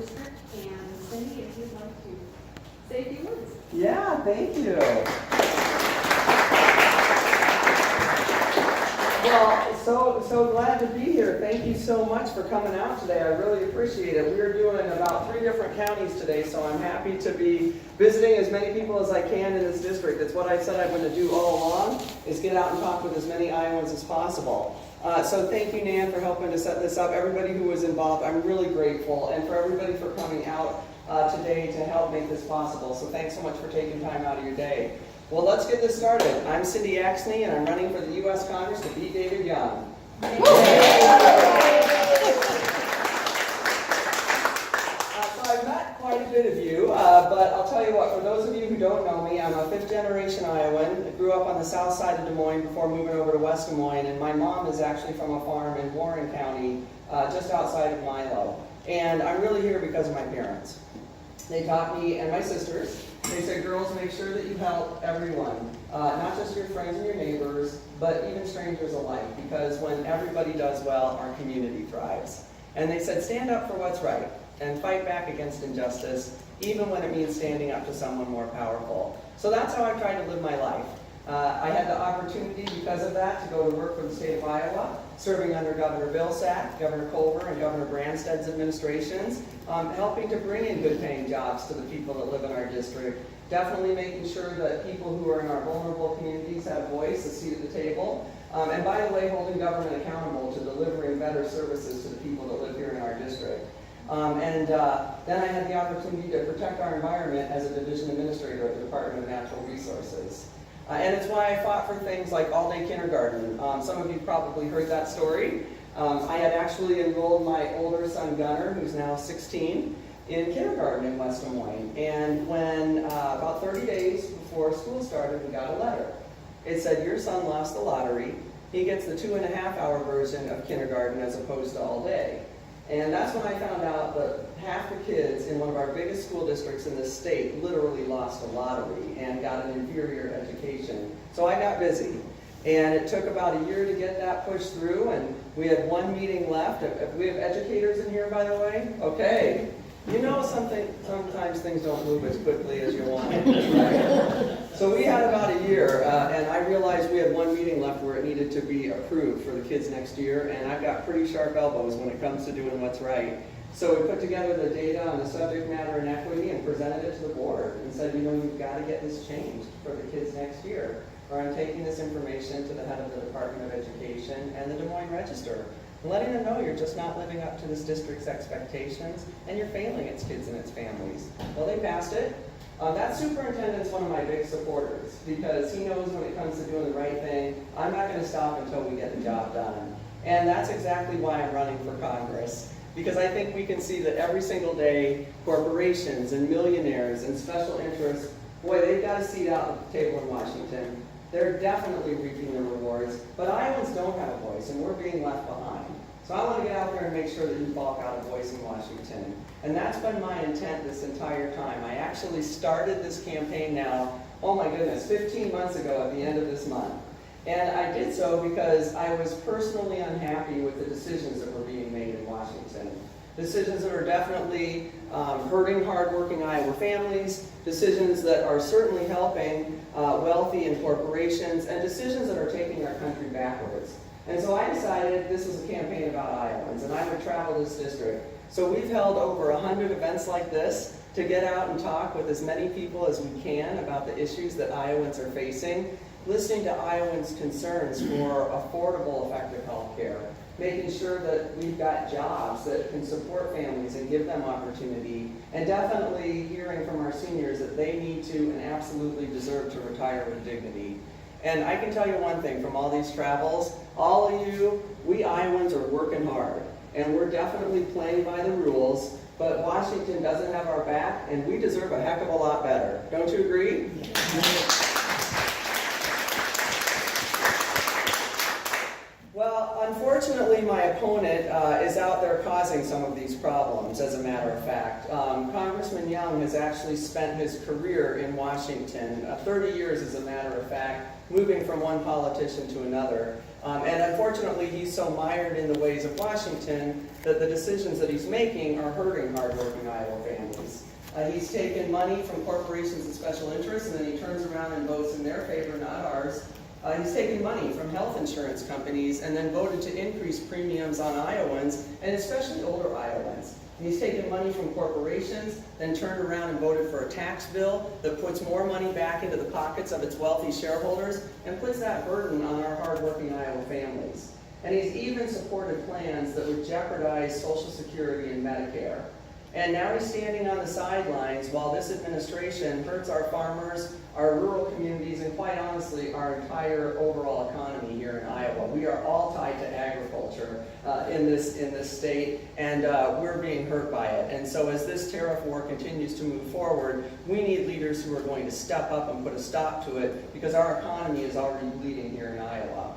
district. And Cindy, if you'd like to say a few words. Yeah, thank you. Well, so glad to be here. Thank you so much for coming out today. I really appreciate it. We're doing about 3 different counties today, so I'm happy to be visiting as many people as I can in this district. It's what I said I'm going to do all along, is get out and talk with as many Iowans as possible. So thank you, Nan, for helping to set this up. Everybody who was involved, I'm really grateful. And for everybody for coming out today to help make this possible. So thanks so much for taking time out of your day. Well, let's get this started. I'm Cindy Axne, and I'm running for the U.S. Congress to beat David Young. So I've met quite a bit of you, but I'll tell you what, for those of you who don't know me, I'm a 5th-generation Iowan. I grew up on the south side of Des Moines before moving over to West Des Moines, and my mom is actually from a farm in Warren County, just outside of Milo. And I'm really here because of my parents. They taught me and my sisters. They said, girls, make sure that you help everyone, not just your friends and your neighbors, but even strangers alike, because when everybody does well, our community thrives. And they said, stand up for what's right and fight back against injustice, even when it means standing up to someone more powerful. So that's how I try to live my life. I had the opportunity, because of that, to go to work for the state of Iowa, serving under Governor Vilsack, Governor Culver, and Governor Branstad's administrations, helping to bring in good-paying jobs to the people that live in our district, definitely making sure that people who are in our vulnerable communities have a voice, a seat at the table, and by the way, holding government accountable to delivering better services to the people that live here in our district. Then I had the opportunity to protect our environment as a division administrator at the Department of Natural Resources. And it's why I fought for things like all-day kindergarten. Some of you probably heard that story. I had actually enrolled my older son, Gunnar, who's now 16, in kindergarten in West Des Moines. And when about 30 days before school started, we got a letter. It said, your son lost the lottery. He gets the 2.5-hour version of kindergarten as opposed to all day. And that's when I found out that half the kids in one of our biggest school districts in this state literally lost a lottery and got an inferior education. So I got busy. And it took about a year to get that pushed through, and we had 1 meeting left. We have educators in here, by the way? Okay. You know sometimes things don't move as quickly as you want, right? So we had about a year, and I realized we had 1 meeting left where it needed to be approved for the kids next year, and I've got pretty sharp elbows when it comes to doing what's right. So we put together the data on the subject matter and equity and presented it to the board and said, you know, you've got to get this changed for the kids next year, or I'm taking this information to the head of the Department of Education and the Des Moines Register, and letting them know you're just not living up to this district's expectations and you're failing its kids and its families. Well, they passed it. That superintendent's one of my big supporters because he knows when it comes to doing the right thing, I'm not going to stop until we get the job done. And that's exactly why I'm running for Congress, because I think we can see that every single day, corporations and millionaires and special interests, boy, they've got a seat out at the table in Washington. They're definitely reaping the rewards, but Iowans don't have a voice, and we're being left behind. So I want to get out there and make sure that you folk out a voice in Washington. And that's been my intent this entire time. I actually started this campaign now, oh my goodness, 15 months ago at the end of this month. And I did so because I was personally unhappy with the decisions that were being made in Washington. Decisions that are definitely hurting hardworking Iowa families, decisions that are certainly helping wealthy and corporations, and decisions that are taking our country backwards. And so I decided this was a campaign about Iowans, and I would travel this district. So we've held over 100 events like this to get out and talk with as many people as we can about the issues that Iowans are facing, listening to Iowans' concerns for affordable, effective health care, making sure that we've got jobs that can support families and give them opportunity, and definitely hearing from our seniors that they need to and absolutely deserve to retire with dignity. And I can tell you one thing from all these travels, all of you, we Iowans are working hard, and we're definitely playing by the rules, but Washington doesn't have our back, and we deserve a heck of a lot better. Don't you agree? Well, unfortunately, my opponent is out there causing some of these problems, as a matter of fact. Congressman Young has actually spent his career in Washington, 30 years as a matter of fact, moving from one politician to another. And unfortunately, he's so mired in the ways of Washington that the decisions that he's making are hurting hardworking Iowa families. He's taken money from corporations and special interests, and then he turns around and votes in their favor, not ours. He's taken money from health insurance companies and then voted to increase premiums on Iowans, and especially older Iowans. He's taken money from corporations, then turned around and voted for a tax bill that puts more money back into the pockets of its wealthy shareholders and puts that burden on our hardworking Iowa families. And he's even supported plans that would jeopardize Social Security and Medicare. And now he's standing on the sidelines while this administration hurts our farmers, our rural communities, and quite honestly, our entire overall economy here in Iowa. We are all tied to agriculture in this state, and we're being hurt by it. And so as this tariff war continues to move forward, we need leaders who are going to step up and put a stop to it, because our economy is already bleeding here in Iowa.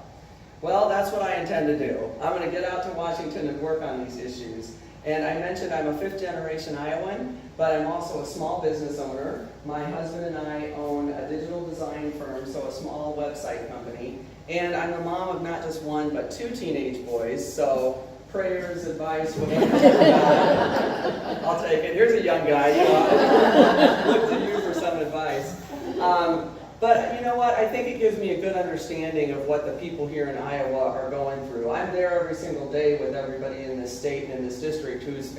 Well, that's what I intend to do. I'm going to get out to Washington and work on these issues. And I mentioned I'm a fifth-generation Iowan, but I'm also a small business owner. My husband and I own a digital design firm, so a small website company. And I'm the mom of not just one, but 2 teenage boys, so prayers, advice, whatever. I'll take it. Here's a young guy. Look to you for some advice. But you know what? I think it gives me a good understanding of what the people here in Iowa are going through. I'm there every single day with everybody in this state and in this district who's,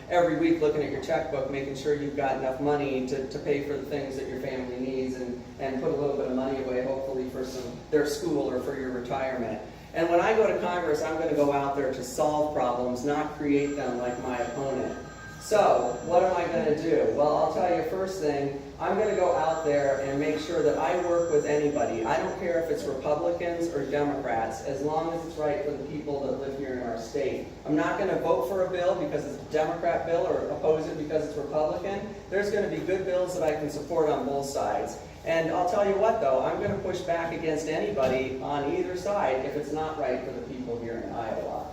every week looking at your checkbook, making sure you've got enough money to pay for the things that your family needs and put a little bit of money away, hopefully, for their school or for your retirement. And when I go to Congress, I'm going to go out there to solve problems, not create them like my opponent. So, what am I going to do? Well, I'll tell you first thing, I'm going to go out there and make sure that I work with anybody. I don't care if it's Republicans or Democrats, as long as it's right for the people that live here in our state. I'm not going to vote for a bill because it's a Democrat bill or oppose it because it's Republican. There's going to be good bills that I can support on both sides. And I'll tell you what, though, I'm going to push back against anybody on either side if it's not right for the people here in Iowa.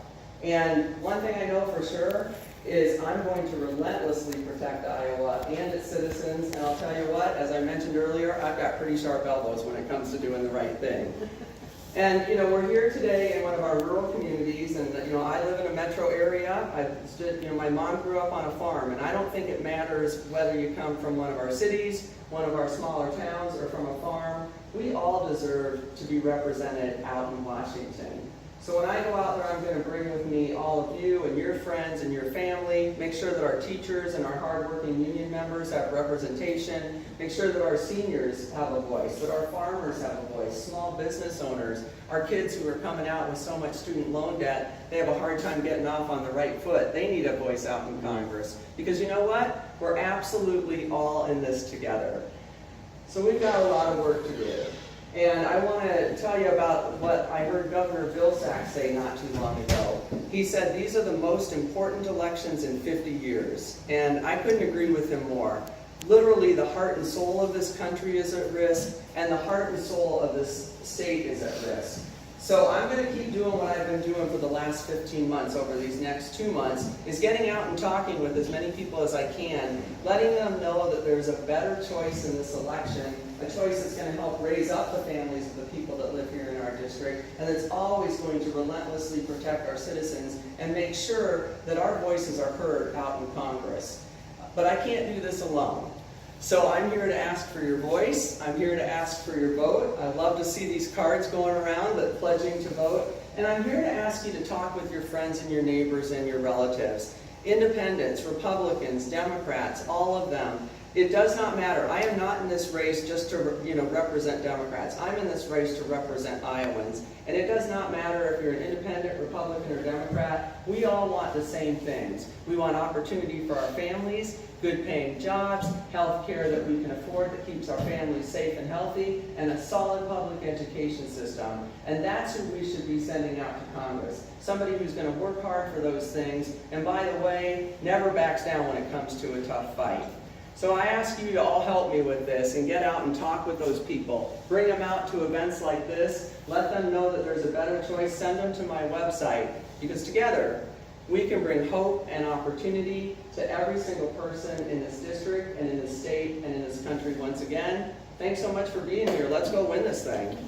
And one thing I know for sure is I'm going to relentlessly protect Iowa and its citizens, and I'll tell you what, as I mentioned earlier, I've got pretty sharp elbows when it comes to doing the right thing. And we're here today in one of our rural communities, and I live in a metro area. My mom grew up on a farm, and I don't think it matters whether you come from one of our cities, one of our smaller towns, or from a farm. We all deserve to be represented out in Washington. So when I go out there, I'm going to bring with me all of you and your friends and your family, make sure that our teachers and our hardworking union members have representation, make sure that our seniors have a voice, that our farmers have a voice, small business owners, our kids who are coming out with so much student loan debt, they have a hard time getting off on the right foot. They need a voice out in Congress. Because you know what? We're absolutely all in this together. So we've got a lot of work to do. And I want to tell you about what I heard Governor Vilsack say not too long ago. He said these are the most important elections in 50 years. And I couldn't agree with him more. Literally, the heart and soul of this country is at risk, and the heart and soul of this state is at risk. So I'm going to keep doing what I've been doing for the last 15 months over these next 2 months, is getting out and talking with as many people as I can, letting them know that there's a better choice in this election, a choice that's going to help raise up the families of the people that live here in our district, and that's always going to relentlessly protect our citizens and make sure that our voices are heard out in Congress. But I can't do this alone. So I'm here to ask for your voice. I'm here to ask for your vote. I love to see these cards going around that pledging to vote. And I'm here to ask you to talk with your friends and your neighbors and your relatives. Independents, Republicans, Democrats, all of them. It does not matter. I am not in this race just to represent Democrats. I'm in this race to represent Iowans. And it does not matter if you're an independent, Republican, or Democrat. We all want the same things. We want opportunity for our families, good paying jobs, health care that we can afford that keeps our families safe and healthy, and a solid public education system. And that's who we should be sending out to Congress. Somebody who's going to work hard for those things, and by the way, never backs down when it comes to a tough fight. So I ask you to all help me with this and get out and talk with those people. Bring them out to events like this. Let them know that there's a better choice. Send them to my website, because together we can bring hope and opportunity to every single person in this district and in this state and in this country once again. Thanks so much for being here. Let's go win this thing.